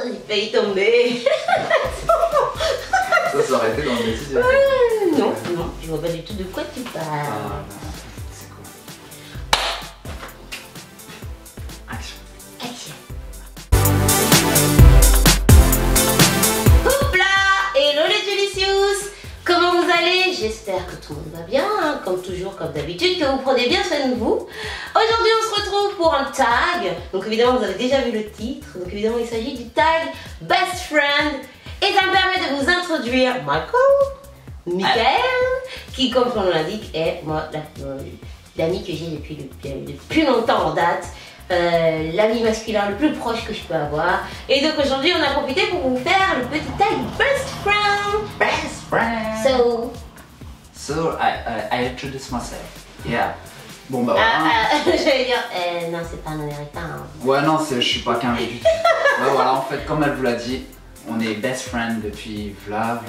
j'ai failli tomber. Ça aurait été dans le métier. Non, non, je vois pas du tout de quoi tu parles. Ah, c'est cool. Action. Action. Houpla! Hello les Delicious! Comment vous allez? J'espère que tout le monde va bien, hein, comme toujours, comme d'habitude, que vous prenez bien soin de vous. Aujourd'hui, on se retrouve pour un tag. Donc évidemment, vous avez déjà vu le titre. Donc évidemment, il s'agit du tag Best Friend. Et ça me permet de vous introduire Michael, qui, comme son nom l'indique, est moi l'ami que j'ai depuis plus longtemps en date. L'ami masculin le plus proche que je peux avoir. Et donc aujourd'hui, on a profité pour vous faire le petit tag Best Friend. Best friend. So I introduce myself. Yeah. Bon bah voilà. J'allais dire, non, c'est pas un américain. Hein. Ouais, non, je suis pas qu'un du tout. Ouais, voilà, en fait, comme elle vous l'a dit, on est best friend depuis v'là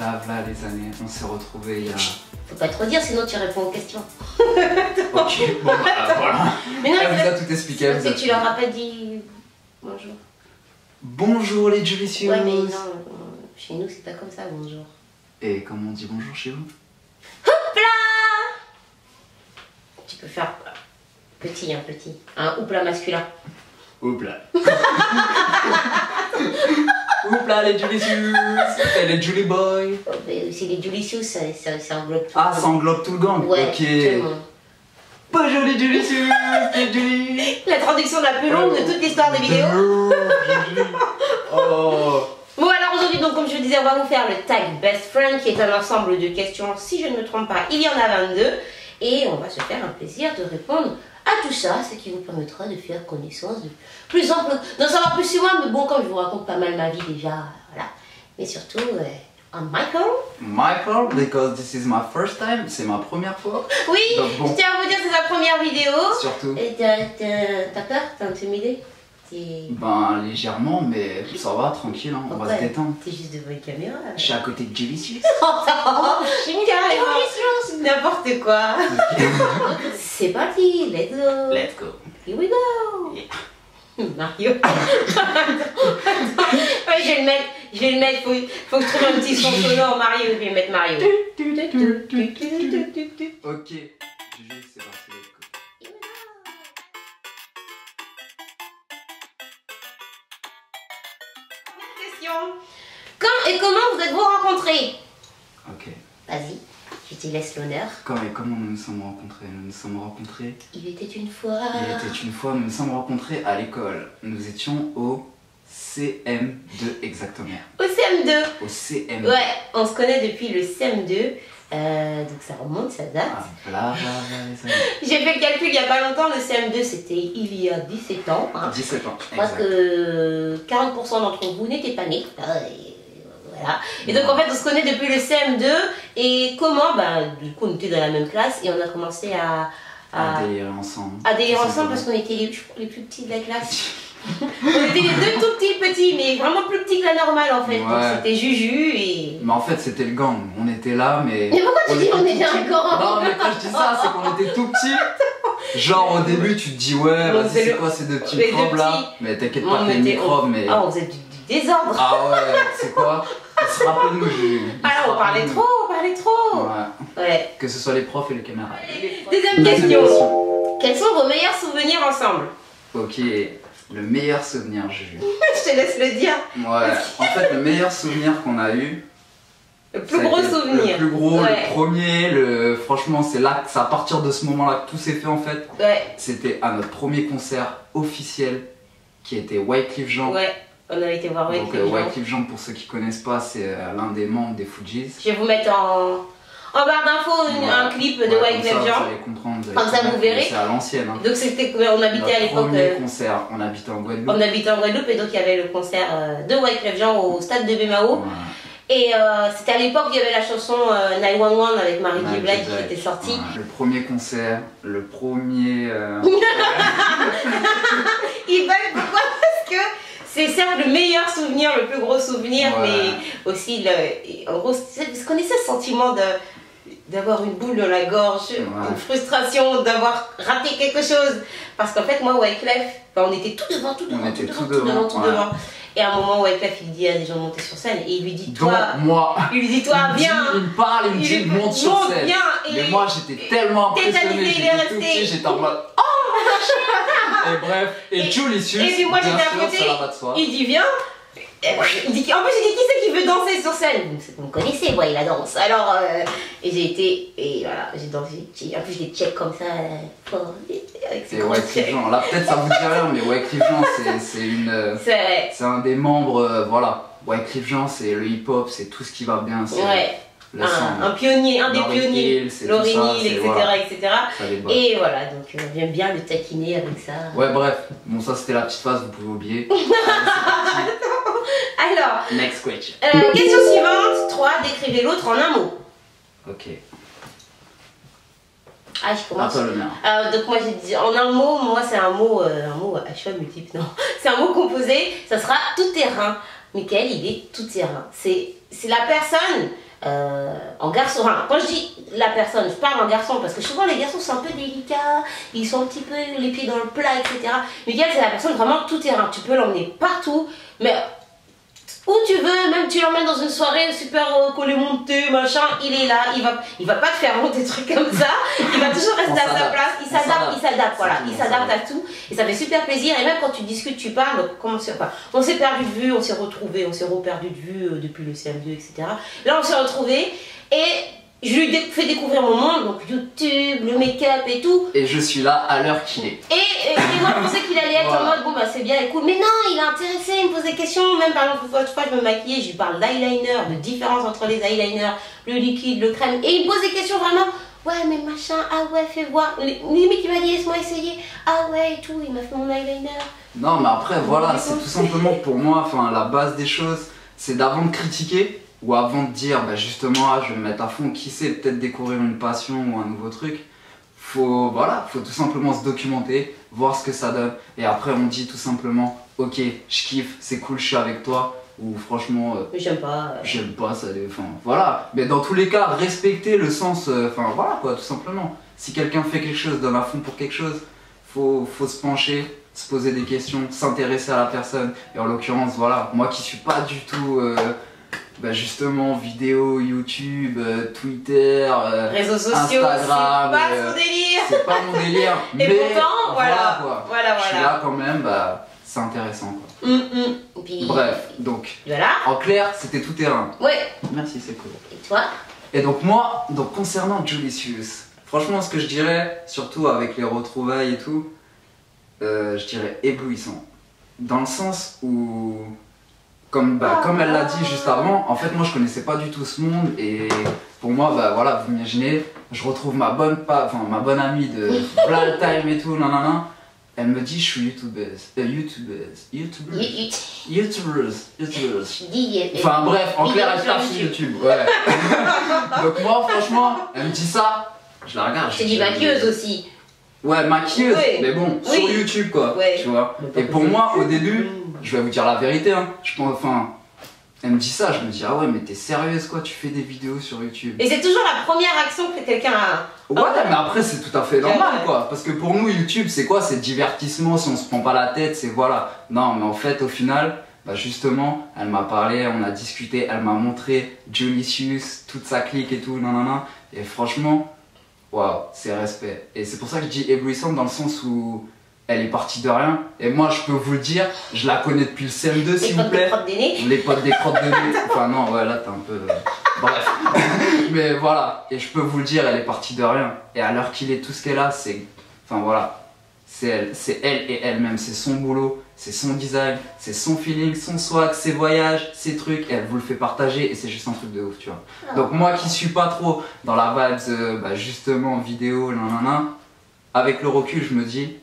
les années. On s'est retrouvés il y a... Faut pas trop dire, sinon tu réponds aux questions. Ok, bon bah voilà. Mais non, elle vous a tout expliqué. Parce que tu leur as pas dit bonjour. Bonjour les Delicious. Ouais, mais non, chez nous c'est pas comme ça, bonjour. Et comment on dit bonjour chez vous? Houpla! Tu peux faire petit, un houpla masculin. Houpla. Houpla les Delicious. Et les Julie Boy. Oh, c'est les Delicious, ça englobe tout. Ah, ça englobe tout le gang. Ouais, ok. tout le monde. Bonjour les Delicious, c'est Julie. La traduction la plus longue de toute l'histoire des vidéos. Oh. Bon alors aujourd'hui, donc comme je vous disais, on va vous faire le tag Best Friend qui est un ensemble de questions, si je ne me trompe pas, il y en a 22. Et on va se faire un plaisir de répondre à tout ça, ce qui vous permettra de faire connaissance d'en savoir plus sur moi. Mais bon, comme je vous raconte pas mal ma vie déjà, voilà. Mais surtout, I'm Michael. Michael, because this is my first time, c'est ma première fois. Oui, donc, bon. Je tiens à vous dire que c'est sa première vidéo. Surtout. Et t'as peur? T'es intimidé? Ben légèrement, mais ça va, tranquille, hein, on va se détendre. T'es juste devant une caméra. Je suis à côté de Delicious. Carrément, n'importe quoi. C'est parti, let's go. Let's go. Here we go. Yeah. Mario. Ouais, je vais le mettre, faut que je trouve un petit son sonore Mario, je vais mettre Mario. Ok, Julie, c'est parti, let's go. Quand et comment vous êtes-vous rencontrés? Ok. Vas-y, je te laisse l'honneur. Quand et comment nous nous sommes rencontrés? Nous nous sommes rencontrés... Il était une fois... Il était une fois, nous nous sommes rencontrés à l'école. Nous étions au CM2 exactement. Au CM2. Au CM2. Ouais, on se connaît depuis le CM2. Donc ça remonte, ça date. Ah, J'ai fait le calcul il n'y a pas longtemps, le CM2 c'était il y a 17 ans. Hein. 17 ans. Je crois que 40% d'entre vous n'étaient pas nés. Voilà. Et donc en fait on se connaît depuis le CM2 et comment? Du coup on était dans la même classe et on a commencé à délirer ensemble. À délirer ensemble parce qu'on était les plus petits de la classe. On était les deux tout petits, mais vraiment plus petits que la normale en fait. Ouais. Donc c'était Juju et... Mais en fait c'était le gang, on était là mais... Mais pourquoi tu dis on était un gang? Non mais quand je dis ça c'est qu'on était tout petits. Genre au début tu te dis ouais Bon, vas-y c'est quoi ces deux petits microbes là? Mais t'inquiète pas les microbes mais... Ah on faisait du désordre. Ah ouais c'est quoi? Se rappelle-nous Juju. Ah on parlait trop. Ouais. Que ce soit les profs et les camarades. Deuxième question. Quels sont vos meilleurs souvenirs ensemble? Ok. Le meilleur souvenir, Juju. Je te laisse le dire. Ouais, en fait, le meilleur souvenir qu'on a eu. Le plus gros souvenir. Le plus gros, ouais. Le premier, franchement, c'est là, c'est à partir de ce moment-là que tout s'est fait en fait. Ouais. C'était à notre premier concert officiel qui était Wyclef Jean. Ouais, on a été voir Wyclef Jean. Donc, Wyclef Jean, pour ceux qui connaissent pas, c'est l'un des membres des Fujis. Je vais vous mettre en barre d'infos un clip de Wyclef Jean. Vous allez comprendre. Comme ça, vous verrez. C'est à l'ancienne. Hein. Donc, c'était, on habitait à l'époque. Premier concert, on habitait en Guadeloupe. On habitait en Guadeloupe et donc il y avait le concert de Wyclef Jean au stade de Bémao. Ouais. Et c'était à l'époque où il y avait la chanson 911 avec Mary J. Blige qui était sortie. Ouais. Le premier concert, le premier. Il va pourquoi? Parce que c'est certes le meilleur souvenir, le plus gros souvenir, ouais. Mais aussi, en gros, vous connaissez ce sentiment d'avoir une boule dans la gorge, ouais. Une frustration d'avoir raté quelque chose. Parce qu'en fait, moi, Wyclef, on était tout devant. Et à un moment, Wyclef, il dit à des gens de monter sur scène. Et il lui dit, toi. Donc, moi. Il lui dit, toi, viens. Il me parle, il me dit, monte sur scène. Viens. Mais moi, j'étais tellement impressionné. J'étais tout petit, j'étais en mode. Oh. Et bref, et Julius. Et puis moi, j'étais à côté. Il dit, viens. Il dit, en plus, il dit, qui c'est qui veut danser sur scène? Vous me connaissez, moi, il la danse. Alors, et j'ai été, et voilà, j'ai dansé. En plus, je les check comme ça, fort, avec ses Wyclef Jean, là, peut-être ça vous dit rien, mais Wyclef Jean, c'est un des membres, voilà. Wyclef Jean, c'est le hip-hop, c'est tout ce qui va bien. Ouais. Un pionnier, un des pionniers, Lauryn Hill, etc. Et voilà, donc j'aime bien le taquiner avec ça. Ouais, bref, bon, ça c'était la petite phase, vous pouvez oublier. Alors, next question. Question suivante 3, décrivez l'autre en un mot. Ok. Ah, je commence. Attends, le mien. Donc moi j'ai dit en un mot, moi c'est un mot à choix multiple, non. C'est un mot composé, ça sera tout terrain. Mickaël, il est tout terrain. C'est la personne. En garçon, enfin, quand je dis la personne, je parle en garçon parce que souvent les garçons sont un peu délicats, ils sont un petit peu les pieds dans le plat, etc. Mickaël, c'est la personne vraiment tout terrain. Tu peux l'emmener partout, mais où tu veux, même tu l'emmènes dans une soirée super collé monté, machin, il est là, il va pas te faire monter des trucs comme ça, il va toujours rester à sa place, il s'adapte, voilà, il s'adapte à tout, et ça fait super plaisir, et même quand tu discutes, tu parles, donc on s'est perdu de vue, on s'est retrouvés, on s'est reperdu de vue depuis le CM2, etc. Là on s'est retrouvés, et je lui ai fait découvrir mon monde, donc YouTube, le make-up et tout. Et je suis là à l'heure qu'il est. Et moi je pensais qu'il allait être en mode, bon bah c'est bien et cool. Mais non, il est intéressé, il me pose des questions. Même par exemple, une fois je me maquillais, je lui parle d'eyeliner, de différence entre les eyeliners, le liquide, le crème. Et il me pose des questions vraiment, ouais mais machin, ah ouais fais voir. Limite il m'a dit laisse-moi essayer, ah ouais et tout, il m'a fait mon eyeliner. Non mais après voilà, c'est tout simplement pour moi, enfin la base des choses, c'est d'avant de critiquer. Ou avant de dire, bah justement, je vais me mettre à fond, qui sait, peut-être découvrir une passion ou un nouveau truc, faut tout simplement se documenter, voir ce que ça donne. Et après, on dit tout simplement, ok, je kiffe, c'est cool, je suis avec toi. Ou franchement, j'aime pas. J'aime pas, ça enfin, voilà. Mais dans tous les cas, respecter le sens, enfin voilà quoi, tout simplement. Si quelqu'un fait quelque chose, donne à fond pour quelque chose, faut se pencher, se poser des questions, s'intéresser à la personne. Et en l'occurrence, voilà, moi qui suis pas du tout. Bah justement, vidéo, YouTube, Twitter, réseaux sociaux, Instagram, c'est pas mon délire. C'est pas mon délire. Et mais pourtant, voilà. Je suis là quand même, bah c'est intéressant quoi. Puis, bref, donc, voilà. En clair, c'était tout terrain. Ouais. Merci, c'est cool. Et toi? Et donc moi, concernant Julicius, franchement ce que je dirais, surtout avec les retrouvailles et tout, je dirais éblouissant. Dans le sens où... Comme elle l'a dit juste avant, en fait moi je connaissais pas du tout ce monde et pour moi bah voilà, vous imaginez, je retrouve ma bonne amie de Black Time et tout, nanana, elle me dit je suis youtubeuse. Enfin bref, en clair elle tape sur YouTube, ouais. Donc moi franchement, elle me dit ça, je la regarde. C'est du maquilleuse aussi. Ouais, maquilleuse, oui. Mais bon, sur YouTube quoi, tu vois. Et pour moi au début, je vais vous dire la vérité, hein. Je pense, enfin, elle me dit ça, je me dis ah ouais mais t'es sérieuse quoi, tu fais des vidéos sur YouTube. Et c'est toujours la première action que quelqu'un a. Ouais mais après c'est tout à fait normal quoi, parce que pour nous YouTube c'est quoi, c'est divertissement, si on se prend pas la tête, c'est voilà. Non mais en fait au final, bah justement, elle m'a parlé, on a discuté, elle m'a montré Julicius, toute sa clique et tout, nanana, et franchement, waouh, c'est respect. Et c'est pour ça que je dis éblouissante dans le sens où elle est partie de rien, et moi je peux vous le dire, je la connais depuis le CM2 s'il vous plaît. Les potes des crottes de nez. Enfin non, ouais là t'es un peu... Bref. Mais voilà, et je peux vous le dire, elle est partie de rien. Et à l'heure qu'il est, tout ce qu'elle a, c'est... Enfin voilà, c'est elle et elle-même, c'est son boulot, c'est son design, c'est son feeling, son swag, ses voyages, ses trucs, et elle vous le fait partager, et c'est juste un truc de ouf, tu vois. Donc moi qui suis pas trop dans la vibe, justement, vidéo, nanana, avec le recul, je me dis...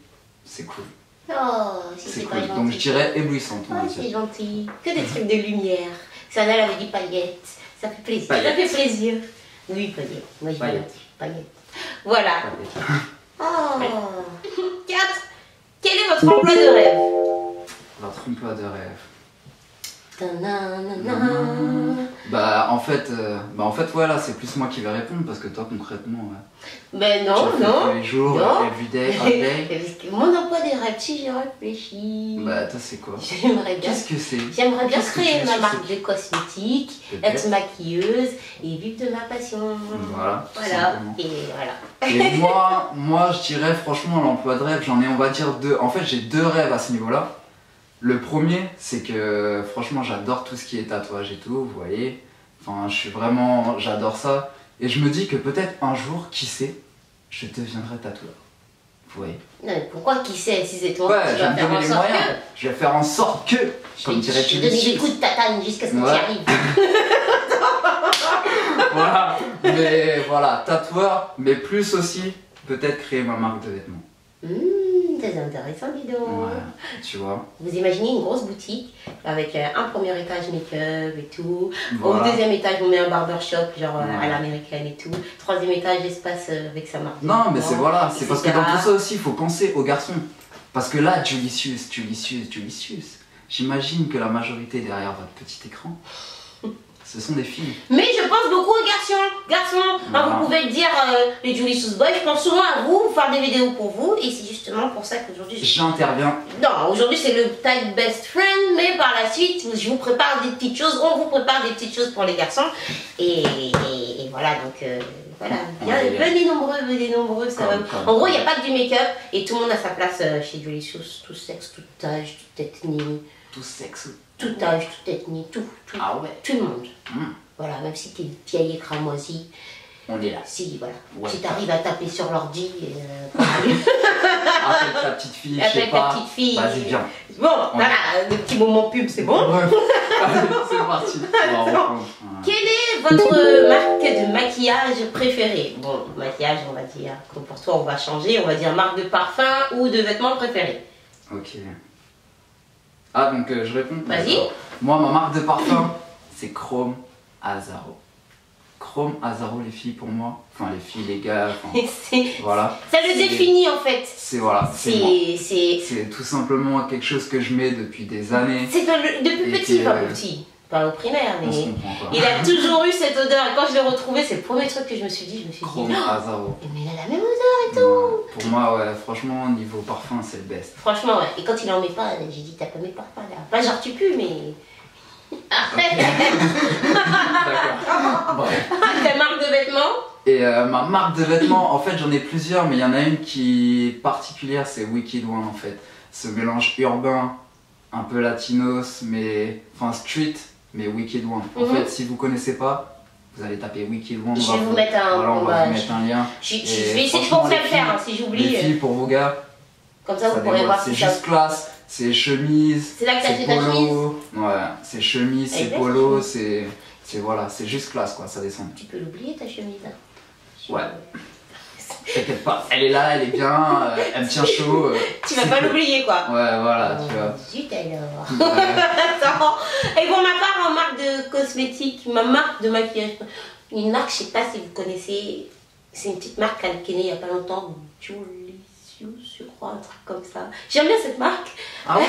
C'est cool. Oh, c'est cool. Donc je dirais éblouissante. Oh, c'est gentil. Que des trucs de lumière. Sana elle avait dit paillettes. Ça fait plaisir. Paillettes. Ça fait plaisir. Oui, paillettes. Moi je dis paillettes. Voilà. Paillettes. Oh. 4. Quel est votre emploi de rêve? Votre emploi de rêve. Bah en fait ouais là c'est plus moi qui vais répondre parce que toi concrètement ouais. Ben non, Tu le fais non. tous les jours, Non. everyday, all day. Parce que mon emploi des rêves, si j'ai réfléchi. Bah toi c'est quoi? J'aimerais bien. Qu'est-ce que c'est? J'aimerais bien Qu'est-ce que créer tu ma veux marque de cosmétiques, Peut-être. être maquilleuse et vivre de ma passion. Voilà, tout Voilà. simplement. Et voilà. Et moi je dirais franchement l'emploi de rêve, j'en ai on va dire deux. En fait j'ai deux rêves à ce niveau-là. Le premier c'est que franchement j'adore tout ce qui est tatouage et tout, vous voyez. Enfin j'adore ça. Et je me dis que peut-être un jour, qui sait, je deviendrai tatoueur. Vous voyez. Non, mais pourquoi qui sait si c'est toi Ouais, qui je vais vas me faire donner en les sorte moyens. que... Je vais faire en sorte que, comme dirait Je vais donner des Julie. coups de tatane jusqu'à ce que tu Ouais. y arrives. Voilà, mais voilà, tatoueur, mais plus aussi, peut-être créer ma marque de vêtements. C'est intéressant, dis donc. Ouais, tu vois. Vous imaginez une grosse boutique avec un premier étage make-up et tout. Voilà. Au deuxième étage, on met un barbershop, genre Ouais. à l'américaine et tout. Troisième étage, espace avec sa marque. de Non, mais vêtements, c'est voilà, c'est parce que dans etc. tout ça aussi, il faut penser aux garçons. Parce que là, Julicius, j'imagine que la majorité derrière votre petit écran, ce sont des filles. Mais je pense beaucoup aux garçons. Garçons, Voilà. vous pouvez le dire, les Julie Sous Boy, je pense souvent à vous, faire des vidéos pour vous. Et c'est justement pour ça qu'aujourd'hui... J'interviens. Non, aujourd'hui c'est le tag best friend, mais par la suite, je vous prépare des petites choses, on vous prépare des petites choses pour les garçons. Et voilà, donc voilà, venez nombreux, ça va. En gros, il n'y a pas que du make-up et tout le monde a sa place chez Julie Sous, tout sexe, toute âge, toute ethnie, Tout sexe. tout âge, toute ethnie, tout, Ah ouais. tout le monde. Mm. Voilà, même si t'es vieille et cramoisie, On est là. si, voilà. Ouais. Si t'arrives à taper sur l'ordi, Appelle ta petite fille, je sais avec ta pas. petite fille. Vas-y, viens. Bon, voilà, le petit moment pub, c'est bon. Bref. Allez, c'est parti. On va reprendre. Voilà. Quelle est votre marque de maquillage préférée? Bon, maquillage, on va dire que pour toi, on va changer. On va dire marque de parfum ou de vêtements préférés. Ok. Ah, donc je réponds. Vas-y. D'accord. Moi, ma marque de parfum, c'est Chrome Azaro. Chrome Azaro, les filles, pour moi. Enfin, les filles, les gars. Enfin, voilà. Ça le définit en fait. C'est voilà. C'est moi. C'est C'est tout simplement quelque chose que je mets depuis des années. depuis Et petit, que- pas petit. Pas au primaire, On se mais comprend pas. il a toujours eu cette odeur. Et quand je l'ai retrouvé, c'est le premier truc que je me suis dit. Chrome Oh, Azaro. mais il a la même odeur et tout. Non, pour moi, ouais, franchement, niveau parfum, c'est le best. Franchement, ouais. Et quand il en met pas, j'ai dit, t'as pas mes parfums là. Pas genre tu pues, mais. D'accord. Bref. Ta marque de vêtements? Et ma marque de vêtements, en fait, j'en ai plusieurs, mais il y en a une qui est particulière, c'est Wicked One en fait. Ce mélange urbain, un peu latinos, mais enfin street, mais Wicked One. En Mhm. fait, si vous connaissez pas, vous allez taper Wicked One. Je vais vous mettre un. Voilà, on va bah, vous mettre un lien. je Et vais essayer de franchement, penser à le les faire, filles- hein, si Les j'oublie. filles, pour vos gars, Comme ça, vous pourrez dévoile. voir C'est si ça. juste classe, c'est chemise, C'est là que t'as c'est acheté ta chemise? polo. Ouais, c'est chemise, Elle est c'est belle, polo, ta c'est voilà, c'est juste classe quoi, ça descend. Tu peux l'oublier ta chemise. Hein. Ouais. T'inquiète pas, elle est là, elle est bien, elle me tient chaud. Tu vas pas l'oublier quoi. Ouais, voilà, tu vois. Zut alors. Ouais. Attends. Et pour ma part, en marque de cosmétiques, ma marque de maquillage, une marque, je sais pas si vous connaissez, c'est une petite marque qui est née il y a pas longtemps, Julicius, je crois, un truc comme ça. J'aime bien cette marque. Ah ouais,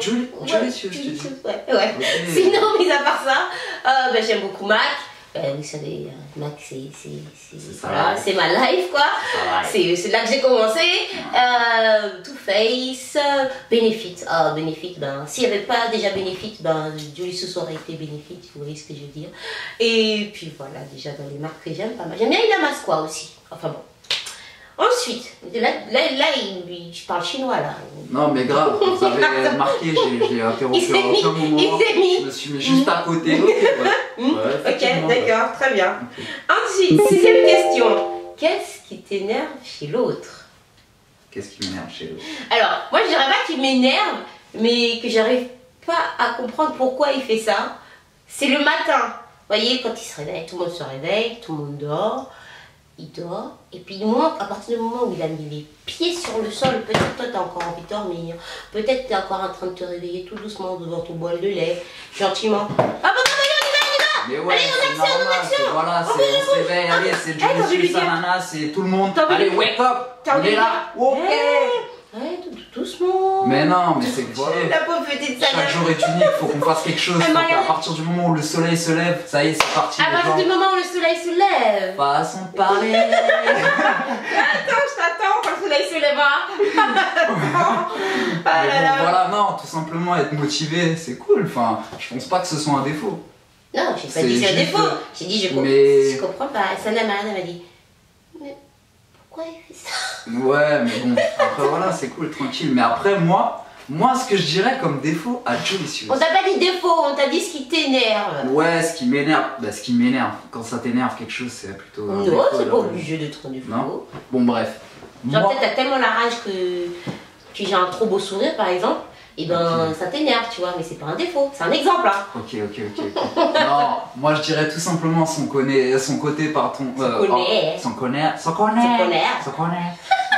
Julicius, tu dis. Julicius, ouais. Ok. Sinon, mis à part ça, j'aime beaucoup MAC. Vous savez, MAC, ça, voilà, c'est ma life, quoi. C'est là que j'ai commencé. Too Faced, Benefit. Ah, Benefit, ben, s'il n'y avait pas déjà Benefit, ben, Julicius aurait été Benefit, vous voyez ce que je veux dire. Et puis voilà, déjà dans les marques que j'aime pas mal. J'aime bien Ilamas, quoi, aussi. Enfin bon. Ensuite, là je parle chinois, là. Non, mais grave, vous avez remarqué, j'ai interrompu Il s'est à aucun mis- moment. il s'est mis. Je me suis mis juste à côté. Ok, ouais. Ouais, effectivement, Ok, d'accord, très bien. Ensuite, sixième question. Qu'est-ce qui t'énerve chez l'autre? Qu'est-ce qui m'énerve chez l'autre? Alors, moi je dirais pas qu'il m'énerve, mais que j'arrive pas à comprendre pourquoi il fait ça. C'est le matin. Vous voyez, quand il se réveille, tout le monde se réveille, tout le monde dort. Il dort, et puis moi, à partir du moment où il a mis les pieds sur le sol, peut-être toi t'as encore envie de dormir, peut-être t'es encore en train de te réveiller tout doucement devant ton bol de lait, gentiment. Ah bah, Mais ouais, Allez, c'est normal, c'est voilà, on se réveille, allez, c'est t'as envie de lui Julicius, dire- Ananas, c'est tout le monde. T'as envie de Allez, lui- wake up, t'as on envie est de là, dire- ok. Ouais, doucement. Mais non, mais c'est que voilà. La pauvre petite Chaque salade. jour est unique, faut qu'on fasse quelque chose. Elle m'a À regardé. partir du moment où le soleil se lève, ça y est, c'est parti. À partir du moment où le soleil se lève. Façon de parler. Attends, je t'attends quand le soleil se lèvera. Ah Mais là bon, là. voilà, non, tout simplement être motivé, c'est cool. Enfin, je pense pas que ce soit un défaut. Non, j'ai pas C'est dit c'est un juste, défaut. J'ai dit mais- je comprends pas. Sana Marine m'a dit. Mais pourquoi il fait ça? Ouais, mais bon, après voilà, c'est cool, tranquille. Mais après, moi, ce que je dirais comme défaut à Jolicious. On t'a pas dit défaut, on t'a dit ce qui t'énerve. Ouais, ce qui m'énerve, ce qui m'énerve, quand ça t'énerve quelque chose, c'est plutôt. un Non, défaut, c'est pas alors. obligé d'être un défaut. Non. Bon, bref. Genre Moi- peut-être t'as tellement la rage que j'ai un trop beau sourire par exemple, et ben Ok. ça t'énerve, tu vois, mais c'est pas un défaut, c'est un exemple hein. Ok. Non, moi je dirais tout simplement son côté, son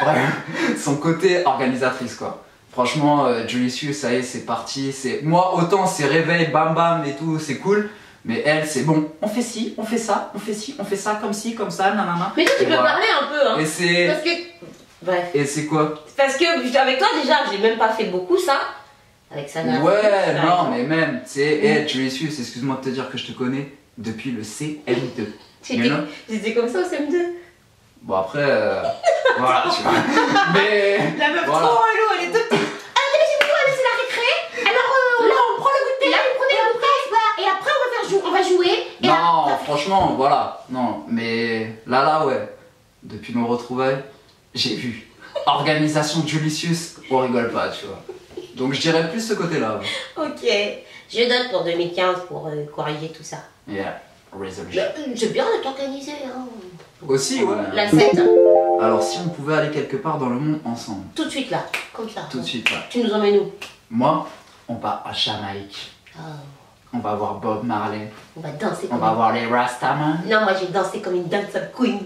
Bref, son côté organisatrice quoi. Franchement, Jolicious, ça y est, c'est parti. Moi, autant c'est réveil, bam bam et tout, c'est cool. Mais elle, c'est bon, on fait ci, on fait ça, on fait ci, on fait ça, comme ci, comme ça, nanana. Mais toi tu Et peux voilà. parler un peu hein. Et c'est. Parce que. Bref. Et c'est quoi? Parce que avec toi déjà, j'ai même pas fait beaucoup ça. Avec Sana. Ouais, non, mais même, tu sais, Jolicious, excuse-moi de te dire que je te connais depuis le CM2. J'étais comme ça au CM2. Bon, après, voilà, tu vois. Mais. La meuf Voilà. trop relou, elle est toute petite. C'est la récré. Alors là on prend le goûter. Là vous prenez le goûter. Et après on va jouer. Et Non, là, franchement, voilà. Non, mais là, ouais. Depuis nos retrouvailles, j'ai vu. Organisation Jolicious, on rigole pas, tu vois. Donc je dirais plus ce côté-là. Ouais. ok. Je donne pour 2015 pour corriger tout ça. Yeah, resolution. C'est bien d'être organisé. Hein. Aussi, ouais. La 7. Alors, si on pouvait aller quelque part dans le monde ensemble, Tout de suite là, comme ça. tout de suite, là. Tu nous emmènes où? Moi, on part à Jamaïque. Oh, On va voir Bob Marley. on va danser On comme va voir les Rastaman. Non, moi j'ai dansé comme une dancehall queen.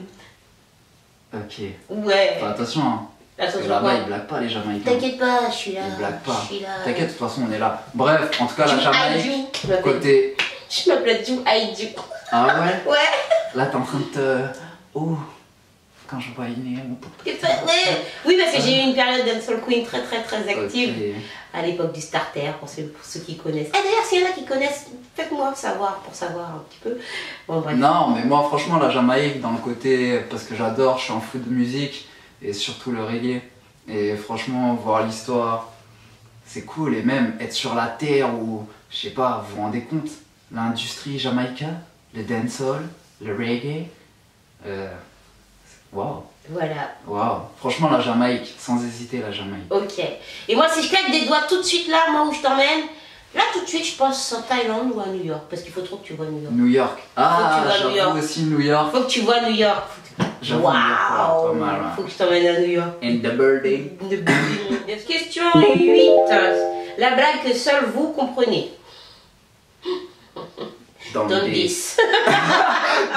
Ok. Ouais. Enfin, attention, hein. Attention, Et là-bas, quoi. ils blaguent pas les Jamaïcains. T'inquiète pas, je suis là. Ils blaguent pas. Je suis là. T'inquiète, de toute façon, on est là. Bref, en tout cas, la Ju Jamaïque, Aïdjou. côté. Je m'appelle Ju Aïdjou. Ah ouais? Ouais. Là, t'es en train de te. Oh, quand je vois Iné, mon pote. Ouais. Oui, parce que j'ai eu une période dancehall queen très active. Ok. À l'époque du starter, pour ceux qui connaissent. Ah d'ailleurs, s'il y en a qui connaissent, faites-moi savoir, pour savoir un petit peu. Bon, bref. Non, mais moi, franchement, la Jamaïque, dans le côté. Parce que j'adore, je suis en foot de musique, et surtout le reggae. Et franchement, voir l'histoire, c'est cool. Et même être sur la terre où, je sais pas, vous vous rendez compte, l'industrie jamaïcaine, le dancehall, le reggae. Waouh, Voilà, waouh. Franchement, la Jamaïque, sans hésiter, la Jamaïque. ok. Et moi, si je claque des doigts tout de suite là, moi où je t'emmène, là tout de suite, je pense en Thaïlande ou à New York. Parce qu'il faut trop que tu vois New York. New York. Ah, Faut que tu vas à New York. j'avoue aussi New York. Faut que tu vois New York. J'avoue, New York, ouais, pas mal, ouais. Faut que je t'emmène à New York. In the building. Question 8. La blague que seul vous comprenez. Dans Don't le 10.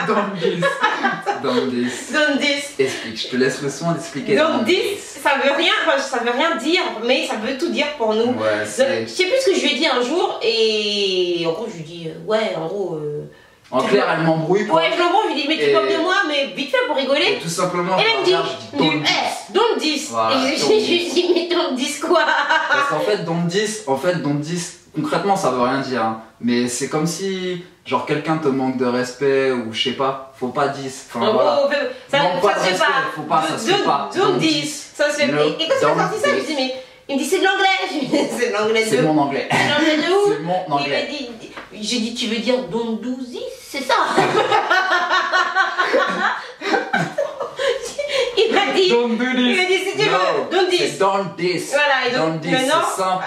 Dans le 10. Dans le 10. Don't 10. Explique, je te laisse le soin d'expliquer. Donc 10, ça veut rien dire, mais ça veut tout dire pour nous. Ouais, Je c'est. sais plus ce que je lui ai dit un jour, et en gros, je lui dis, ouais, en gros. En clair, elle m'embrouille quoi. Ouais, je l'embrouille, je lui dis, mais tu Et- parles de moi, mais vite fait pour Et rigoler. tout simplement, Et je elle me dit, regarde, je dis dans le 10. don't 10. Voilà, Et je don't lui dis, mais don't 10 quoi? Parce qu'en fait, dans le 10, concrètement, ça veut rien dire. Hein. Mais c'est comme si, genre, quelqu'un te manque de respect ou je sais pas, faut pas 10. Enfin, En voilà. gros, ça Manque pas se de fait respect, pas. faut pas, ça se fait pas. Don't 10. Ça se fait. No, Et quand tu m'as don't sorti ça, je me 10. dis, mais. Il me dit, c'est de l'anglais. Je lui dis, c'est de l'anglais C'est de. mon anglais. C'est de l'anglais de où? C'est mon Il m'a anglais. dit, j'ai dit, tu veux dire don't do this? C'est ça. Il m'a dit. Don't do Il m'a dit, si tu veux, don't C'est this. don't this. Voilà, et Don't donc this, maintenant, c'est simple.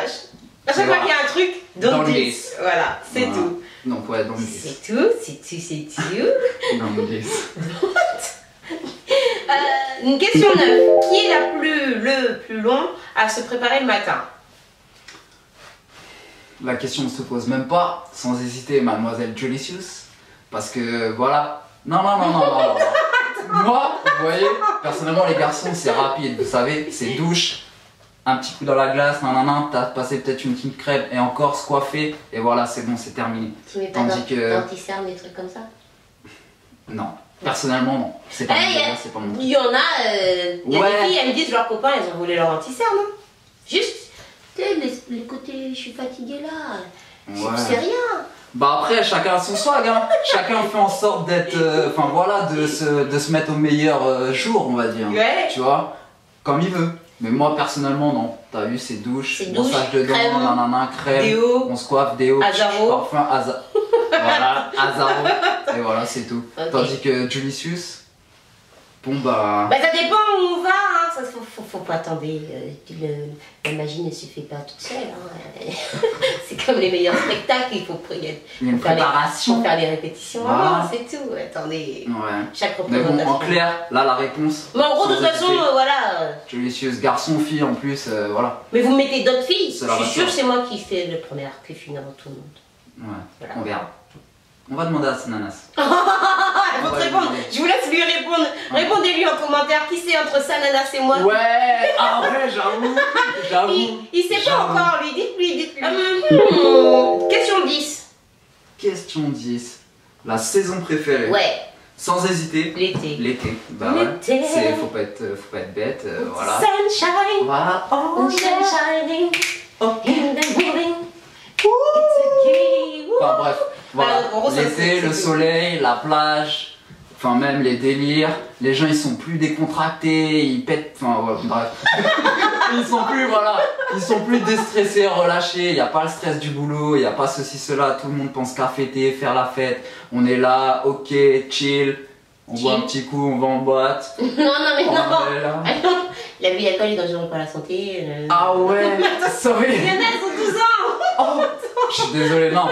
à chaque fois qu'il y a un truc, don't Don't this. this. Voilà, c'est Voilà. tout. Donc ouais, don't this. C'est tout, c'est tout, c'est tout. Don't this. Une question 9. Qui est le plus long à se préparer le matin? La question ne se pose même pas, sans hésiter, mademoiselle Jolicious. Parce que voilà. Non. Moi, vous voyez, personnellement, les garçons, c'est rapide. Vous savez, c'est douche, un petit coup dans la glace, t'as passé peut-être une petite crème et encore se coiffer, et voilà, c'est bon, c'est terminé. Tu mets pas Tandis que. d'anti-cerne, des trucs comme ça? Non. Personnellement, non. C'est pas, Eh, c'est pas mon truc. Il y en a, il y a Ouais. des filles, elles me disent leurs copains, ils ont volé leur anti-cerne. Hein. Juste, tu sais, le côté je suis fatiguée là. Ouais. C'est rien. Bah après, chacun a son swag, hein. Chacun fait en sorte d'être, enfin voilà, de se mettre au meilleur jour, on va dire. Ouais. Tu vois, comme il veut. Mais moi personnellement, non. T'as vu, c'est douche, brossage de dents, crème, nanana, crème, déo, on se coiffe, déo, Azaro. parfum, voilà, Azaro. Et voilà, c'est tout. Okay. Tandis que Julicius, bon bah... Bah ça dépend où on va, hein. Ça, faut pas attendre. La magie ne se fait pas toute seule. Hein. C'est comme les meilleurs spectacles, il faut Il y a une préparation. Faut faire les répétitions, Voilà. c'est tout. Attendez, Ouais. chaque Mais représentation. bon, en clair, là la réponse... Mais en gros, de toute façon, voilà. Julicius, garçon, fille en plus, voilà. Mais vous mettez d'autres filles. C'est Je la suis sûre, réponse. c'est moi qui fais le premier qui finit avant tout le monde. Ouais, Voilà. on verra. On va demander à Sananas. Elle On faut te va répondre. demander. Je vous laisse lui répondre. Répondez-lui en commentaire qui c'est entre Sananas et moi. Ouais, ah ouais, j'avoue. Il sait pas J'avoue. encore, lui. Dites-lui. Question 10. Question 10. La saison préférée. Ouais, Sans hésiter. l'été. L'été. Bah ouais. L'été. Faut pas être bête, voilà. Sunshine. Voilà. Oh, shining in the morning. It's a key. Enfin bref, voilà. En gros, ça, L'été, c'est le tout. soleil, la plage, enfin même les délires. Les gens ils sont plus décontractés, ils pètent, enfin ouais, bref. Ils sont plus déstressés, relâchés. Il n'y a pas le stress du boulot, il n'y a pas ceci, cela. Tout le monde pense qu'à fêter, faire la fête. On est là, ok, chill. On boit un petit coup, on va en boîte. Non, mais On non. est là. Ah non, l'abus d'alcool est dangereux pour la santé. Ah ouais, sorry. Il y en a, elles ont 12 ans. Oh, je suis désolé, non.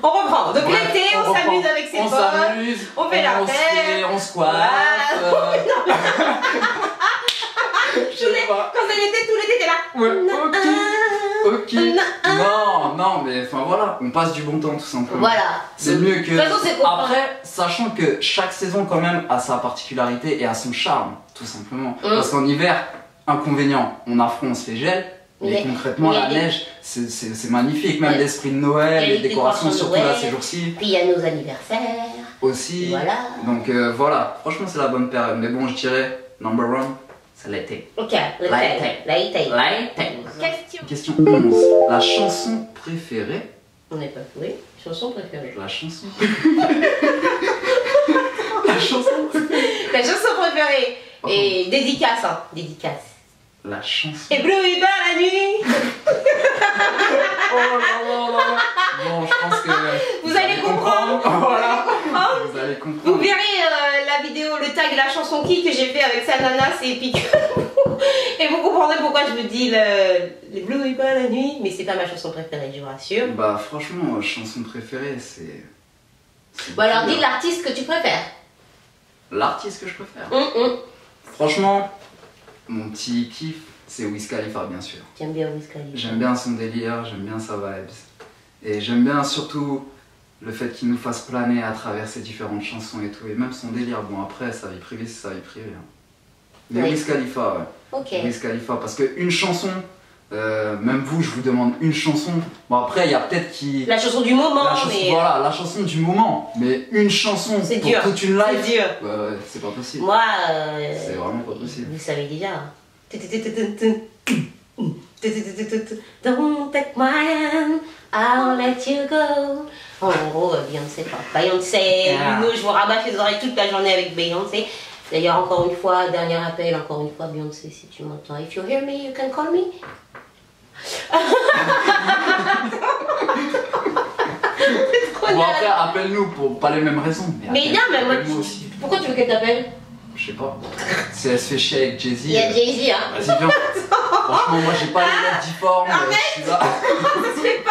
On reprend. Donc Bref, l'été, on reprend. s'amuse avec ses On potes. s'amuse, on fait la fête. On se coiffe. Voilà. Je sais pas. Quand c'est l'été, tout l'été, t'es là. Ouais, ok. Non, mais enfin voilà, on passe du bon temps tout simplement. Voilà. C'est mieux que. De toute façon, c'est compris. Après, sachant que chaque saison quand même a sa particularité et a son charme, tout simplement. Parce qu'en hiver, inconvénient, on a froid, on se fait gel. Mais concrètement, la neige, c'est magnifique. Même l'esprit de Noël, les décorations, surtout là ces jours-ci. Puis il y a nos anniversaires. Aussi. Voilà. Donc voilà, franchement, c'est la bonne période. Mais bon, je dirais, number one, c'est l'été. Ok, L'été. Question. Question 11. La chanson préférée. On n'est pas oui. Chanson préférée. La chanson. La chanson préférée. La chanson préférée. Oh. Et dédicace, hein. Dédicace. La chanson. Et bleu et bas la nuit. Oh là là. Bon, je pense que. Vous allez comprendre. Voilà. comprendre. Vous allez comprendre. Vous verrez la vidéo, le tag, la chanson qui que j'ai fait avec Sananas et Pic. Et vous comprendrez pourquoi je me dis les bleus et pas la nuit. Mais c'est pas ma chanson préférée, je vous rassure. Bah, franchement, chanson préférée, c'est. Bon, alors dis l'artiste que tu préfères. L'artiste que je préfère. Franchement, mon petit kiff, c'est Wiz Khalifa, bien sûr. J'aime bien Wiz Khalifa. J'aime bien son délire, j'aime bien sa vibes. Et j'aime bien surtout le fait qu'il nous fasse planer à travers ses différentes chansons et tout. Et même son délire. Bon, après, sa vie privée, c'est sa vie privée. Hein. Mais Oui. Wiz Khalifa, ouais. Ok. Wiz Khalifa, parce qu'une chanson, même vous, je vous demande une chanson. Bon, après, il y a peut-être qui. La chanson du moment, La chanson, mais. voilà, la chanson du moment. Mais une chanson C'est pour dur. toute une live. C'est dur. Ouais, c'est pas possible. Moi. C'est vraiment pas possible. Vous savez déjà. Don't take my hand, I'll let you go. En gros, Beyoncé, quoi. Beyoncé, Bruno, je vous rabâche les oreilles toute la journée avec Beyoncé. D'ailleurs, encore une fois, dernier appel, encore une fois, Beyoncé, si tu m'entends. If you hear me, you can call me. Bon, après, appelle-nous pour pas les mêmes raisons. Mais non, mais moi, appelle-nous aussi. pourquoi tu veux qu'elle t'appelle? Je sais pas. Si elle se fait chier avec Jay-Z. Il y a Jay-Z, hein. Vas-y, viens. Franchement, moi j'ai pas les lettres difformes, mais je suis là. Ça se fait pas.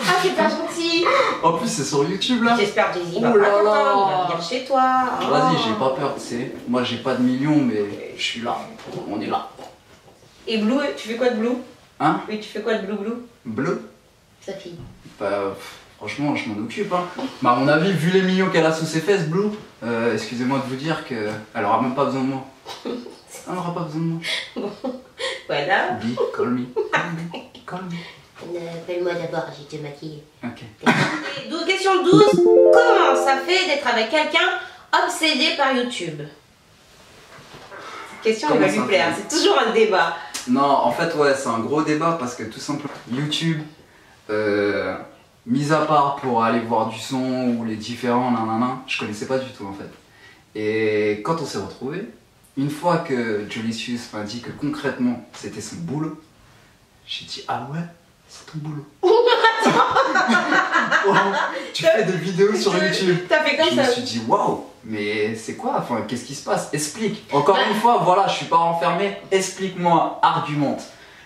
Ah, c'est pas gentil. En plus, c'est sur YouTube là. J'espère que Jay-Z va Oh pas là là. content, il va venir chez toi. Vas-y, j'ai pas peur, tu sais. Moi j'ai pas de millions, mais je suis là. On est là. Et Blue, tu fais quoi de Blue? Hein? Oui, tu fais quoi de Blue? Bleu? Sa fille. Bah, franchement, je m'en occupe. Hein. Bah, à mon avis, vu les millions qu'elle a sous ses fesses, Blue, excusez-moi de vous dire qu'elle aura même pas besoin de moi. Elle n'aura pas besoin de moi. Voilà. Be, call me. Call me. Appelle-moi d'abord, j'ai te maquillé. Ok. Question 12. Comment ça fait d'être avec quelqu'un obsédé par YouTube? Cette question, elle va Comment lui ça plaire. fait C'est toujours un débat. Non, en fait, ouais, c'est un gros débat parce que tout simplement, YouTube, mis à part pour aller voir du son ou les différents nanana, je connaissais pas du tout en fait. Et quand on s'est retrouvés, une fois que Jolicious m'a dit que concrètement c'était son boulot, j'ai dit ah ouais, c'est ton boulot. Wow, tu fais des vidéos sur YouTube. T'as fait comme Je ça. me suis dit waouh, mais c'est quoi? Enfin, qu'est-ce qui se passe? Explique. Encore une fois, voilà, je suis pas enfermé. Explique-moi, argumente.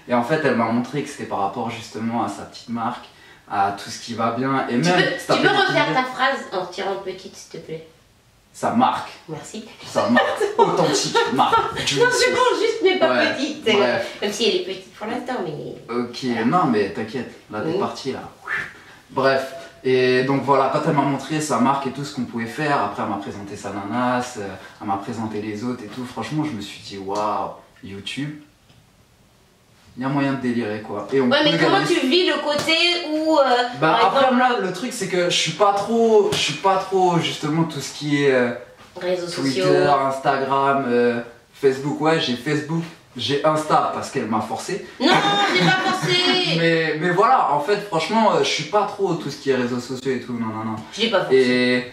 Et en fait, elle m'a montré que c'était par rapport justement à sa petite marque, à tout ce qui va bien. Et même, Tu peux refaire ta phrase en retirant une petite, s'il te plaît? Sa marque. Merci. Sa marque authentique, marque. Non, c'est bon, juste mais pas Ouais, petite. bref. Même si elle est petite pour l'instant, mais. Ok, non mais t'inquiète, là t'es parti là. Bref, et donc voilà, quand elle m'a montré sa marque et tout ce qu'on pouvait faire, après elle m'a présenté sa nanas, elle m'a présenté les autres et tout, franchement je me suis dit waouh, YouTube, il y a moyen de délirer quoi. Et on Ouais, mais peut comment gagner. tu vis le côté où. Bah par après exemple, moi le truc c'est que je suis pas trop justement tout ce qui est réseaux Twitter, sociaux. Instagram, Facebook, ouais j'ai Facebook. J'ai Insta parce qu'elle m'a forcé. Non, j'ai pas forcé. Mais voilà, en fait, franchement, je suis pas trop tout ce qui est réseaux sociaux et tout, non, non, non. Je l'ai pas forcé. Et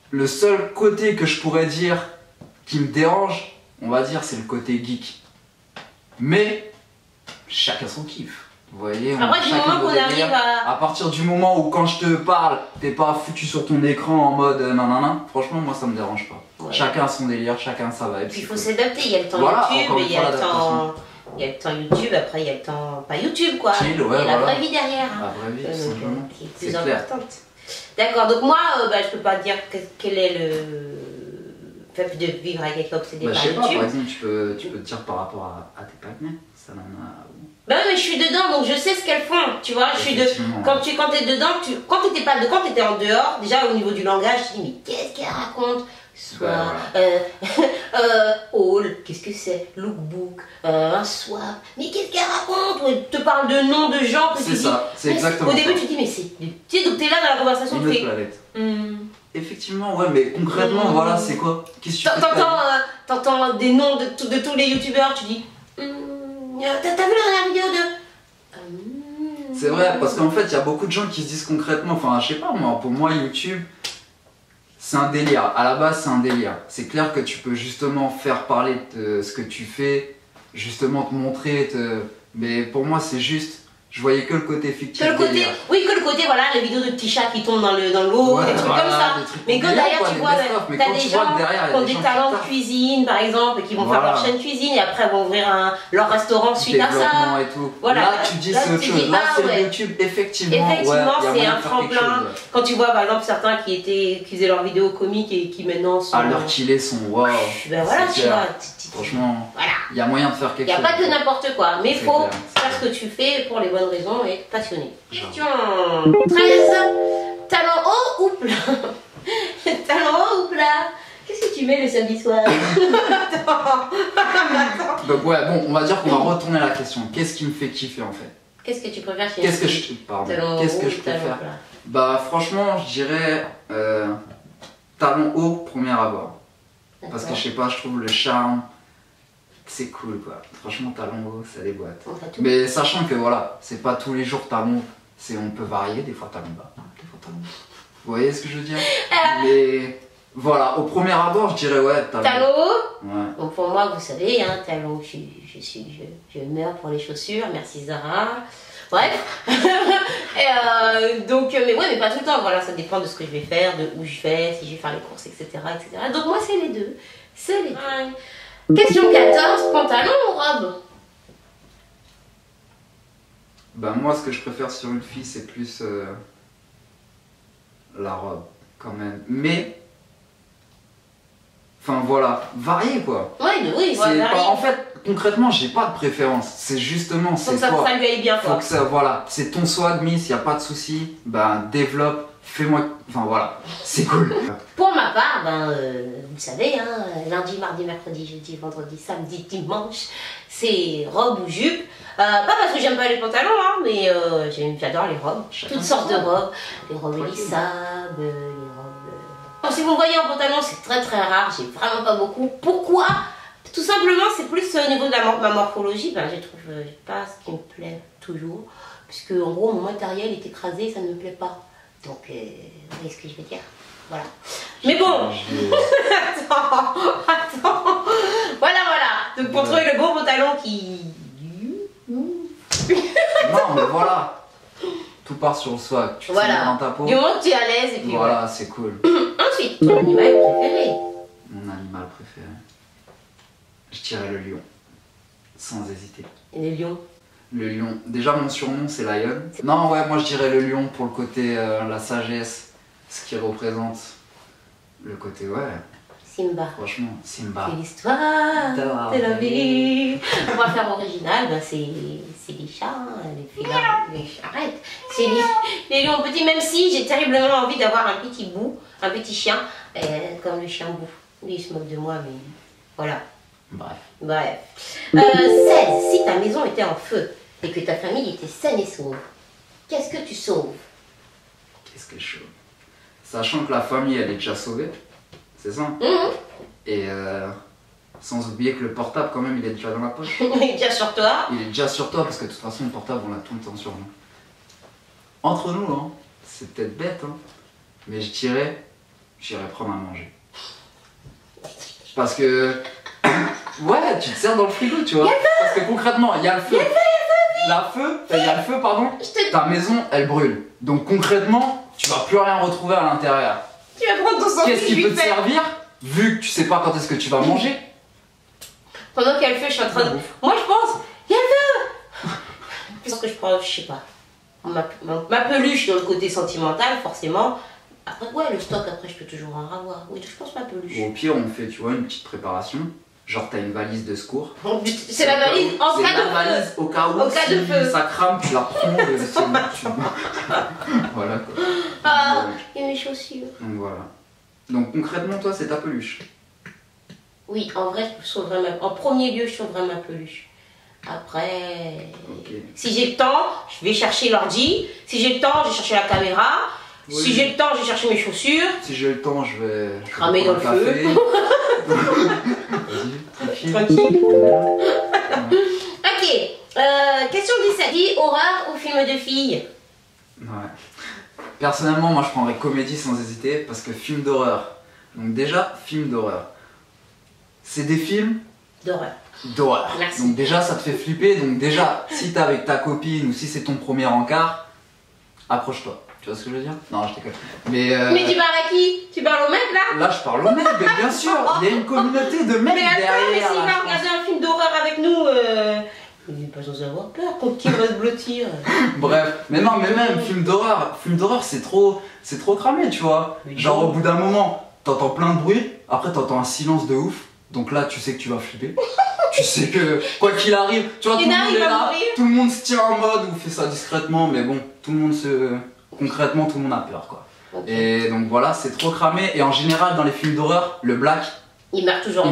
le seul côté que je pourrais dire qui me dérange, on va dire, c'est le côté geek. Mais chacun son kiff. Vous voyez, Après, du chacun moment nos qu'on délires. arrive à. À partir du moment où quand je te parle, t'es pas foutu sur ton écran en mode nanana, franchement, moi ça me dérange pas. Ouais. Chacun a son délire, chacun sa vibe. Puis il faut s'adapter. Il y a le temps Voilà, YouTube, encore une il y a fois, le temps. Il y a le temps YouTube, après il y a le temps. Pas YouTube quoi. Chill, ouais, il y a la voilà. vraie vie derrière. Hein. La vraie vie, tout simplement. Qui est plus C'est clair. importante. D'accord, donc moi, je peux pas dire quel est le fait de vivre avec quelqu'un obsédé Bah, je par sais pas, YouTube. par exemple, tu peux te dire par rapport à tes partenaires, ça n'en a. Bah oui, mais je suis dedans, donc je sais ce qu'elles font, tu vois. Je suis de. Effectivement. Quand t'es dedans, quand t'étais pas dedans, quand t'étais en dehors, déjà au niveau du langage, tu te dis mais qu'est-ce qu'elle raconte? Soit haul, qu'est-ce que c'est? Lookbook, un swap, mais qu'est-ce qu'elle raconte? Ou elle te parle de noms de gens que tu C'est dis. ça, c'est mais exactement au début, ça. tu te dis mais c'est. Tu sais, donc t'es là dans la conversation, Une tu autre fais. planète. Effectivement, ouais, mais concrètement, voilà, c'est quoi? Qu'est-ce que tu fais? T'entends des noms de tous les youtubeurs, tu dis. T'as vu la dernière vidéo de. C'est vrai, parce qu'en fait, il y a beaucoup de gens qui se disent concrètement, enfin, je sais pas, moi, pour moi, YouTube, c'est un délire. À la base, c'est un délire. C'est clair que tu peux justement faire parler de ce que tu fais, justement te montrer, mais pour moi, c'est juste, je voyais que le côté fictif. Que le côté, délire. oui, que le côté, voilà, les vidéos de petits chats qui tombent dans l'eau, Ouais, des trucs voilà, comme ça. des trucs Mais que délire, derrière, quoi, tu des vois, best-of. Mais t'as quand des tu vois gens que derrière, il y qui a ont des des gens qui talents de taffent. cuisine, par exemple, et qui vont faire Voilà. leur chaîne cuisine, et après vont ouvrir leur restaurant suite à Développement ça. et tout. Voilà. Là, tu dis Là, c'est autre tu chose. dis, Là, ah, c'est ouais. YouTube, effectivement. Effectivement, ouais, il y a c'est moyen un de faire quelque tremplin. chose, ouais. Quand tu vois, par exemple, certains qui faisaient leurs vidéos comiques et qui maintenant sont. À l'heure qu'il est, son waouh. Ben voilà, c'est tu clair. vois. Franchement, Voilà. il y a moyen de faire Il quelque n'y a chose. pas que n'importe quoi, mais il C'est faut clair, c'est faire ce que tu fais pour les bonnes raisons et être passionné. Genre. Question 13. Talent haut ou plat? Talent haut ou plat? Qu'est-ce que tu mets le samedi soir? Donc ouais, bon, on va dire qu'on va retourner à la question. Qu'est-ce qui me fait kiffer en fait? Qu'est-ce que tu préfères chez Qu'est-ce que une je, fille? pardon, Talent qu'est-ce haut que ou je talent préfère? plat? Bah franchement, je dirais talon haut, premier abord. Parce que je sais pas, je trouve le charme, c'est cool quoi. Franchement, talon haut, ça déboîte. On fait tout. Mais sachant que voilà, c'est pas tous les jours talon, on peut varier, des fois talon bas, des fois talon haut. Vous voyez ce que je veux dire? Mais voilà, au premier abord, je dirais ouais, talon Talon haut. haut? Ouais. Donc pour moi, vous savez, hein, talon, je meurs pour les chaussures, merci Zara. Bref. Et, donc, mais ouais, mais pas tout le temps. Voilà, ça dépend de ce que je vais faire, de où je vais, si je vais faire les courses, etc. etc. Donc moi, c'est les deux. C'est les deux. Question 14, pantalon ou robe? Bah moi, ce que je préfère sur une fille, c'est plus la robe, quand même. Mais, enfin voilà, varié quoi. Ouais, oui, C'est voilà. pas- en fait, concrètement, j'ai pas de préférence. C'est justement, Faut c'est que ça, toi. ça lui aille bien, Faut quoi. que ça, voilà, c'est ton swag, miss, y a pas de souci. Ben développe, fais-moi, enfin voilà, c'est cool. Pour ma part, vous le savez, hein, lundi, mardi, mercredi, jeudi, vendredi, samedi, dimanche, c'est robe ou jupe. Pas parce que j'aime pas les pantalons, hein, mais j'adore les robes. Chacun Toutes son sortes de robe. robes. Les robes élissables, les robes... Bon, si vous me voyez en pantalon, c'est très très rare, j'ai vraiment pas beaucoup. Pourquoi? Tout simplement, c'est plus au niveau de ma morphologie, ben, je trouve pas ce qui me plaît toujours. Puisque en gros, mon matériel est écrasé, ça ne me plaît pas. Donc, vous voyez ce que je veux dire? Voilà. Mais bon, attends. Voilà. Donc pour trouver le bon pantalon qui... Non, mais voilà. Tout part sur le swag. Tu te sens dans ta peau. Du moment que tu es à l'aise et puis voilà, c'est cool. Ensuite, ton animal préféré? Mon animal préféré, je dirais le lion. Sans hésiter. Et le lion? Le lion. Déjà, mon surnom, c'est Lion. Non, ouais, moi je dirais le lion pour le côté, la sagesse, ce qui représente le côté, ouais. Simba. Franchement, Simba. C'est l'histoire de la vie. On va faire original, ben c'est les chats, hein, les félins, les charrettes. C'est les lions petits, même si j'ai terriblement envie d'avoir un petit bout, un petit chien, comme le chien bout. Lui, il se moque de moi, mais voilà. Bref. 16. Si ta maison était en feu et que ta famille était saine et sauve, qu'est-ce que tu sauves? Qu'est-ce que je sauve? Sachant que la famille, elle est déjà sauvée. C'est ça? Et sans oublier que le portable, quand même, il est déjà dans la poche. Il est déjà sur toi. Il est déjà sur toi parce que de toute façon, le portable, on l'a tout le temps sur nous. Entre nous, hein, c'est peut-être bête, hein, mais j'irais prendre à manger. Parce que, ouais, tu te sers dans le frigo, tu vois. Parce que concrètement, il y a le feu. Il y a le feu, pardon. Ta maison, elle brûle. Donc concrètement, tu vas plus rien retrouver à l'intérieur. Tu vas prendre ton sandwich. Qu'est-ce qui peut te servir, vu que tu sais pas quand est-ce que tu vas manger? Pendant qu'il y a le feu, je suis en train de... Moi, je pense, il y a le feu. Parce que je prends, je sais pas, ma peluche dans le côté sentimental, forcément. Après, ouais, le stock, après, je peux toujours en avoir. Oui, je pense ma peluche. Au pire, on fait, tu vois, une petite préparation. Genre, t'as une valise de secours. C'est la valise en cas de feu. Au cas où, si ça crame, tu la prends, voilà quoi. Ah, et mes chaussures. Donc voilà. Donc concrètement, toi, c'est ta peluche. Oui, en vrai, je sauverais en premier lieu, je sauverais ma peluche. Après, si j'ai le temps, je vais chercher l'ordi. Si j'ai le temps, je vais chercher la caméra. Oui. Si j'ai le temps, je vais chercher mes chaussures. Si j'ai le temps, je vais cramer dans le feu. Vas-y, tranquille. Ok, question 17. Dit horreur ou film de filles? Ouais. Personnellement, moi je prendrais comédie sans hésiter parce que film d'horreur. Donc déjà, film d'horreur. C'est des films d'horreur. Donc déjà, ça te fait flipper. Donc déjà, si t'es avec ta copine ou si c'est ton premier encart, approche-toi. Tu vois ce que je veux dire? Non, je déconne. Mais tu parles à qui? Tu parles au mec là? Là, je parle au mec, mais bien sûr. Il y a une communauté de mecs derrière. Mais s'il va regarder un film d'horreur avec nous, il n'est pas censé avoir peur qu'on va se blottir. Bref, mais non, mais même film d'horreur, c'est trop cramé, tu vois. Genre au bout d'un moment, t'entends plein de bruit, après t'entends un silence de ouf. Donc là, tu sais que tu vas flipper. Tu sais que quoi qu'il arrive, tu vois, tout le monde est là, tout le monde se tient en mode ou fait ça discrètement, mais bon, concrètement, tout le monde a peur, quoi. Et donc voilà, c'est trop cramé. Et en général, dans les films d'horreur, le black, il meurt toujours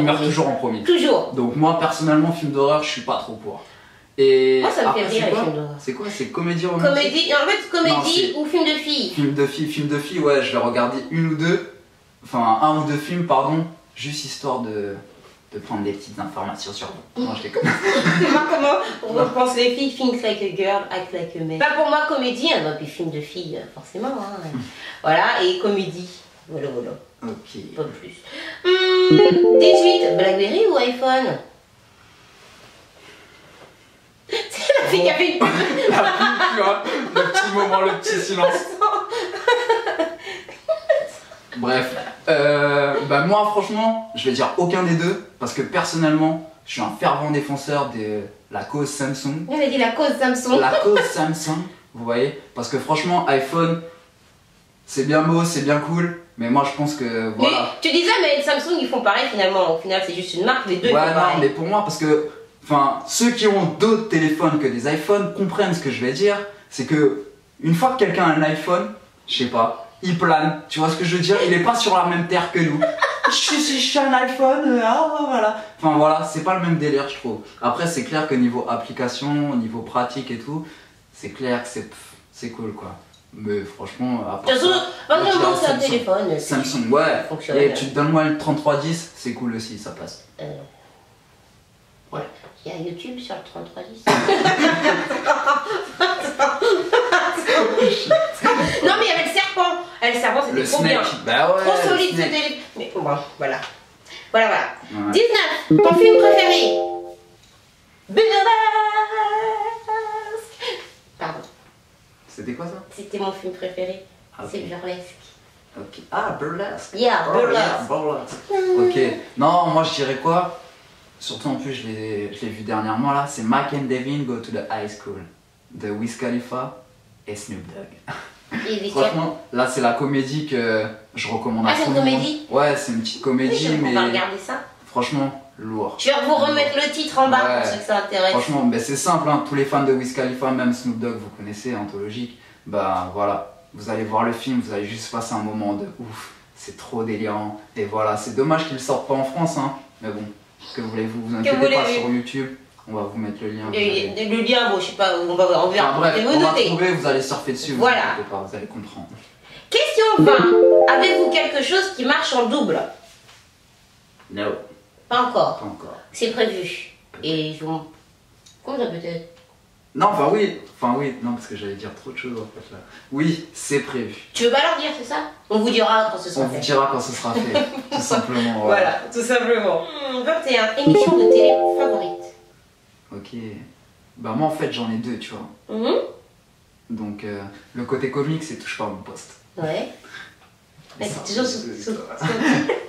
en premier. Toujours. Donc moi, personnellement, film d'horreur, je suis pas trop pour. Et moi, ça me fait rire les films d'horreur. C'est quoi? C'est comédie romantique? En fait, comédie ou film de filles. Film de filles, ouais, je vais regarder une ou deux, enfin un ou deux films, pardon, juste histoire de prendre des petites informations sur vous. Non, je déconne. C'est moi comment on pense les filles, think like a girl, act like a man. Bah pour moi, comédie, hein, puis film de filles, forcément. Hein. Voilà, et comédie. Voilà. Ok. Pas plus. 18, Blackberry ou iPhone? C'est la fille qui a fait une pub. La pub, tu vois, le petit moment, le petit silence. Bref, bah moi franchement, je vais dire aucun des deux parce que personnellement, je suis un fervent défenseur de la cause Samsung. On a dit la cause Samsung. La cause Samsung, vous voyez, parce que franchement, iPhone, c'est bien beau, c'est bien cool, mais moi je pense que voilà. Mais tu disais, mais Samsung ils font pareil finalement. Au final, c'est juste une marque, les deux. Ouais, non, mais pour moi, parce que, enfin, ceux qui ont d'autres téléphones que des iPhones comprennent ce que je vais dire. C'est que une fois que quelqu'un a un iPhone, je sais pas. Il plane, tu vois ce que je veux dire? Il est pas sur la même terre que nous. Je suis un iPhone, voilà. Enfin voilà, c'est pas le même délire, je trouve. Après, c'est clair que niveau application, niveau pratique et tout, c'est clair que c'est cool, quoi. Mais franchement, après. De toute façon, c'est un téléphone. Samsung, ouais. Et tu te donnes-moi le 3310, c'est cool aussi, ça passe. Il y a YouTube sur le 3310. Non mais il y avait le serpent. Le serpent c'était trop bien. Bah ouais, trop solide ce télé. Mais bon, voilà. Voilà. Ouais. 19. Ton film préféré? Burlesque. Pardon. C'était quoi ça? C'était mon film préféré. Okay. C'est Burlesque. Ok. Ah, Burlesque. Yeah, Burlesque. Ok. Non, moi je dirais quoi? Surtout en plus je l'ai vu dernièrement là, c'est Mac and Devin Go to the High School de Wiz Khalifa et Snoop Dogg. Franchement, là c'est la comédie que je recommande à tout le monde. Ah, c'est une comédie? Ouais, c'est une petite comédie, oui, mais. On va regarder ça. Franchement, lourd. Je vais vous remettre le titre en bas pour ceux que ça intéresse. Franchement, ben, c'est simple, hein. Tous les fans de Wiz Khalifa, même Snoop Dogg, vous connaissez, anthologique. Bah voilà, vous allez voir le film, vous allez juste passer un moment de ouf. C'est trop délirant. Et voilà, c'est dommage qu'il ne sorte pas en France, hein. Mais bon. Que voulez-vous, vous inquiétez pas sur YouTube, on va vous mettre le lien. Le lien, bon, je sais pas, on verra. Enfin, bref, on va trouver, vous allez surfer dessus, voilà. Vous inquiétez pas, vous allez comprendre. Question 20. Avez-vous quelque chose qui marche en double? Non. Pas encore. Pas encore. C'est prévu. Et je vous... Comment ça peut-être? Non, enfin oui, non, parce que j'allais dire trop de choses en fait là. Oui, c'est prévu. Tu veux pas leur dire, c'est ça? On vous dira quand ce sera fait. On vous dira quand ce sera fait, tout simplement. Ouais. Voilà, tout simplement. 21. Émission de télé favorite? Ok. Bah moi en fait j'en ai deux, tu vois. Donc le côté comique c'est Touche pas à mon poste. Ouais. Mais c'est toujours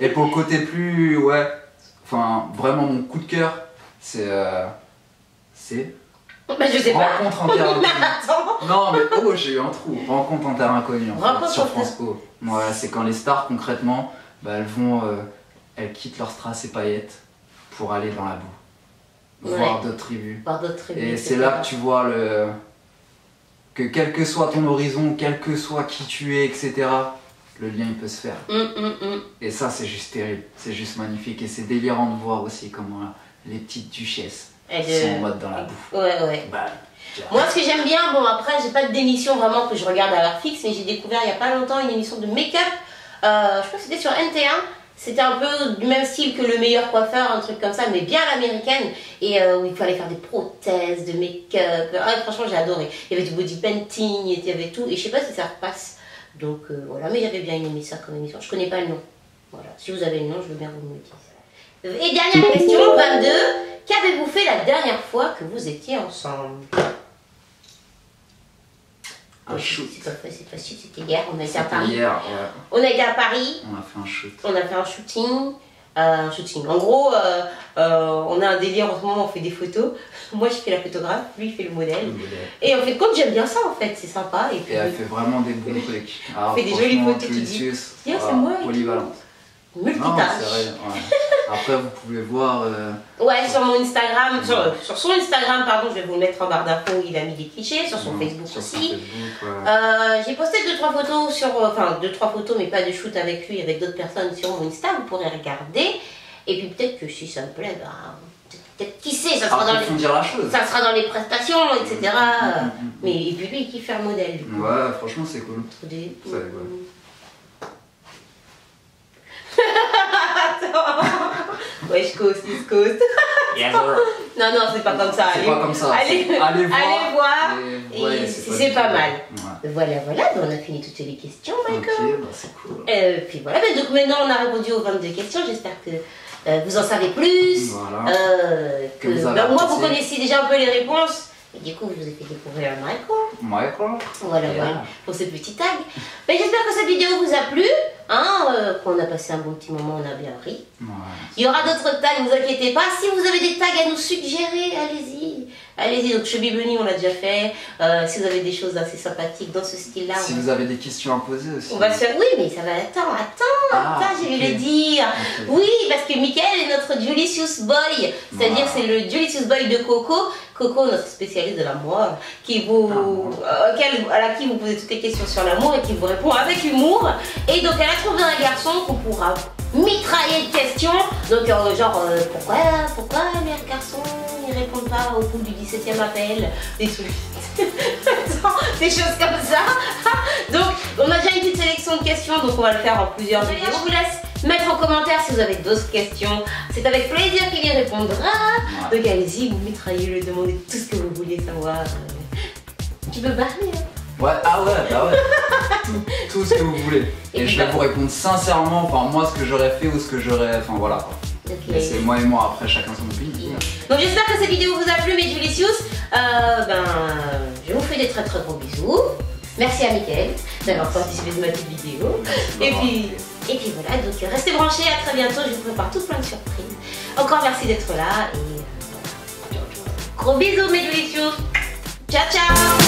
Et pour le côté plus, ouais, enfin vraiment mon coup de cœur, c'est... Bah, je sais pas. Rencontre en terre inconnue. Non mais oh, j'ai eu un trou. Rencontre en terre inconnue en fait, sur France Co. Ouais, c'est quand les stars concrètement, bah, elles quittent leurs strass et paillettes pour aller dans la boue, voir d'autres tribus. Et c'est là que tu vois que quel que soit ton horizon, quel que soit qui tu es, etc., le lien il peut se faire. Et ça c'est juste terrible, c'est juste magnifique et c'est délirant de voir aussi comment les petites duchesses sont en mode dans la bouffe. Ouais. Bah, moi ce que j'aime bien, bon après j'ai pas d'émission vraiment que je regarde à l'heure fixe, mais j'ai découvert il y a pas longtemps une émission de make-up, je crois que c'était sur NT1, c'était un peu du même style que Le Meilleur Coiffeur, un truc comme ça, mais bien à l'américaine, et où il fallait faire des prothèses, de make-up, franchement j'ai adoré, il y avait du body painting, il y avait tout, et je sais pas si ça repasse, donc voilà, mais j'avais bien aimé ça comme émission, je connais pas le nom, voilà, si vous avez le nom je veux bien vous le dire. Et dernière question, 22. Qu'avez-vous fait la dernière fois que vous étiez ensemble? Un shoot. C'est facile, c'était hier, on a été à Paris. Hier, ouais. On a été à Paris. On a fait un shoot. On a fait un shooting. En gros, on a un délire en ce moment, on fait des photos. Moi je fais la photographe, lui il fait le modèle. Et en fait, compte, j'aime bien ça en fait, c'est sympa. Et, puis, elle fait vraiment des bons trucs. Elle fait des jolies photos, tu dis. C'est moi. Polyvalente. Multitâche. Non, c'est vrai, ouais. Après, vous pouvez voir. Ouais, sur mon Instagram, sur son Instagram, pardon, je vais vous le mettre en barre d'infos, il a mis des clichés, sur son Facebook sur aussi. Son Facebook, ouais. J'ai posté 2-3 photos enfin 2-3 photos, mais pas de shoot avec lui, avec d'autres personnes sur mon Insta, vous pourrez regarder. Et puis peut-être que si ça me plaît, bah, peut-être qui sait, ça sera, ça sera dans les prestations, etc. Mais et puis lui, il kiffe faire modèle. Du coup. Ouais, franchement, c'est cool. Ça, ouais, je coast, East Coast. Yes, non, c'est pas comme ça. C'est pas comme ça. Allez voir. Et ouais, c'est pas mal. Ouais. Voilà, on a fini toutes les questions, Michael. Ok, bah c'est cool. Puis voilà, donc maintenant on a répondu aux 22 questions. J'espère que vous en savez plus. Voilà. Moi, vous connaissez déjà un peu les réponses. Et du coup, je vous ai fait découvrir Michael. Voilà, pour ce petit tag. Mais j'espère que cette vidéo vous a plu. Qu'on a passé un bon petit moment, on a bien ri. Ouais. Il y aura d'autres tags, ne vous inquiétez pas. Si vous avez des tags à nous suggérer, allez-y. Allez-y, donc Chubby Bunny, on l'a déjà fait. Si vous avez des choses assez sympathiques dans ce style-là. Si vous avez des questions à poser aussi. On va se faire. Oui, mais ça va. Attends, je vais le dire. Okay. Oui, parce que Michael est notre Julicious Boy. C'est-à-dire, c'est le Julicious Boy de Coco. Coco, notre spécialiste de l'amour, à qui vous posez toutes les questions sur l'amour et qui vous répond avec humour. Et donc, elle a trouvé un garçon qu'on pourra mitrailler de questions. Donc, pourquoi les garçons ne répondent pas au bout du 17e appel? Des choses comme ça. Donc, on a déjà une petite sélection de questions, donc on va le faire en plusieurs vidéos. Je vous laisse mettre en commentaire si vous avez d'autres questions. C'est avec plaisir qu'il y répondra. Ouais. Donc allez-y, vous mitraillez, lui demandez tout ce que vous vouliez savoir. Tu peux parler hein. Ouais, ah ouais, bah ouais. tout ce que vous voulez. Et je vais vous répondre sincèrement, enfin moi ce que j'aurais fait ou ce que j'aurais, enfin voilà. Okay. C'est moi et moi, après chacun son opinion. Donc j'espère que cette vidéo vous a plu, mes Delicious. Je vous fais des très très gros bisous. Merci à Mickaël d'avoir participé de ma petite vidéo. Et puis voilà, donc restez branchés, à très bientôt, je vous prépare tout plein de surprises. Encore merci d'être là et gros bisous mes Delicious. Ciao ciao.